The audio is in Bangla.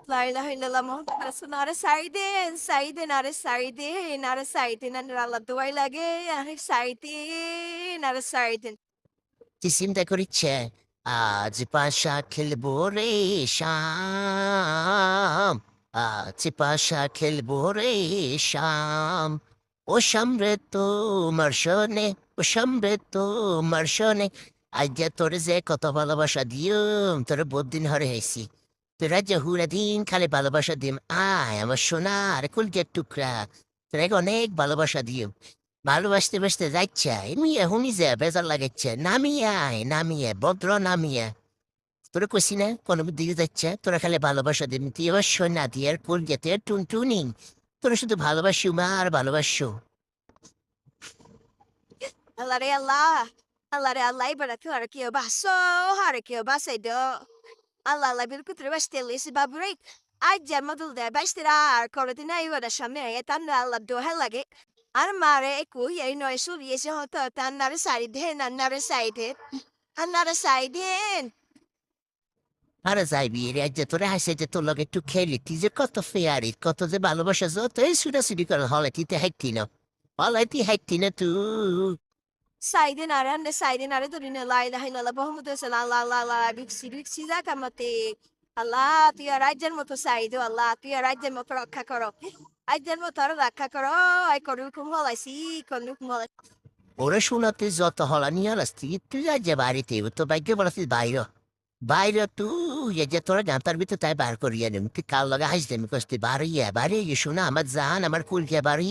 La ilaha illallah Muhammad Rasulullah. Aরে সাইদেন, সাইদেন, আরে সাইদেন, আরে সাইদেন, আল্লাহ দোয়াই লাগে, আরে সাইদেন, আরে সাইদেন। Ti sindaco c'è, আজ পাশা খেলবো রে শাম, আজ পাশা খেলবো রে শাম, ও সামরে তোমার শোনে, ও সামরে তোমার শোনে, আজ তোরে যে কত ভালোবাসা দিম, তোরে বহুত দিন হরে হয়েছি, তোরা যে হুরা দিন খালি ভালোবাসা দিম, আয় আমার সোনার কুলকের টুকরা, তোরা অনেক ভালোবাসা দিম। ভালোবাসতে বাসতে যাচ্ছে এমনি এখনই যে বেজার লাগাচ্ছে নামিয়ে আয় নামিয়ে ভদ্র নামিয়ে তোরা কইছি না কোনো দিকে যাচ্ছে তোরা খালি ভালোবাসা দিবি তুই এবার সোনা দিয়ে কোল যেতে টুনটুনিং তোরা শুধু ভালোবাসু মা আর ভালোবাসো আল্লাহ রে আল্লাহ, আল্লাহ রে আল্লাহ, এবার তুই আর কেউ বাসো, আর কেউ বাসাই দো। আল্লাহ আল্লাহ বিল কুতুরে বাসতে লিসি বাবুরে। আজ জামাদুল দে বাসতে আর কোনদিন আইবা না সামনে এতান আল্লাহ দোহে লাগে। আর মারে কুই এই নয় সুরিয়েছে হতো তান্নারে সাইডেন, আন্নারে সাইডেন, আন্নারে সাইডেন। আরে যাইবি রে আজ যে তোরা হাসে যে তোর লগে একটু খেলি তুই যে কত ফেয়ারি কত যে ভালোবাসা যত এই সুডাসুডি করে হলে তুই হাইতি না হলে তুই হাইতি না তুই Saydin arande saydin are durine la ilahe illallah Muhammed Rasulullah Allah Allah Allah biksi zakamate Allah তুই আর রাজ্যের মতো সাইদো আল্লাহ তুই আর রাজ্যের মতো রক্ষা করো রাজ্যের মতো আরো রক্ষা করো আই করুকুম হলাইছি করুকুম হলাই ওরা শোনাতে যত হলা নিয়ে আসতি তুই আজ যে বাড়িতে তো বাইকে বলাছিস বাইরে বাইরে তুই এই যে তোরা জানতার ভিতর তাই বার করিয়া নিম তুই কাল লগা হাসি দেমি কস্তি বাড়ি শোনা আমার জান আমার কুলকে বাড়ি